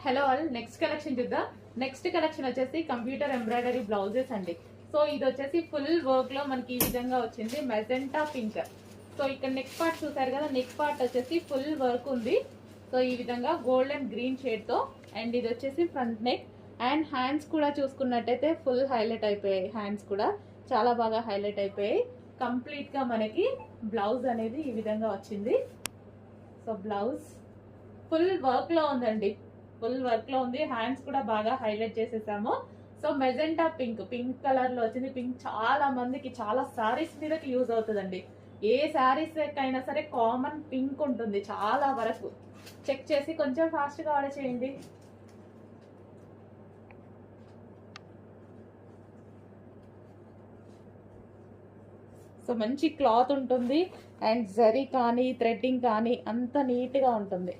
Hello all, next collection చూద్దాం. Next collection వచ్చేసి computer embroidery blouses అండి. సో ఇది వచ్చేసి ఫుల్ వర్క్ లో మనకి ఈ విధంగా వచ్చింది, మెజెంటా పింక్. సో ఇక్కడ నెక్ పార్ట్ చూసారు కదా, నెక్ పార్ట్ వచ్చేసి ఫుల్ వర్క్ ఉంది. సో ఈ విధంగా గోల్డ్ అండ్ గ్రీన్ షేడ్ తో, అండ్ ఇది వచ్చేసి ఫ్రంట్ నెక్. అండ్ హ్యాండ్స్ కూడా చూసుకున్నట్టయితే ఫుల్ హైలైట్ అయిపోయాయి. హ్యాండ్స్ కూడా చాలా బాగా హైలైట్ అయిపోయాయి. కంప్లీట్ గా మనకి బ్లౌజ్ అనేది ఈ విధంగా వచ్చింది. సో బ్లౌజ్ ఫుల్ వర్క్ లో ఉందండి, ఫుల్ వర్క్ లో ఉంది. హ్యాండ్స్ కూడా బాగా హైలైట్ చేసేసాము. So magenta pink, pink colour లో వచ్చింది. పింక్ చాలా మందికి చాలా సారీస్ మీదకి యూజ్ అవుతుందండి. ఏ సారీస్ అయినా సరే కామన్ పింక్ ఉంటుంది చాలా వరకు. చెక్ చేసి కొంచెం ఫాస్ట్ గా ఆర్డర్ చేయండి. సో మంచి క్లాత్ ఉంటుంది, అండ్ జరీ కానీ థ్రెడ్డింగ్ కానీ అంత నీట్ గా ఉంటుంది.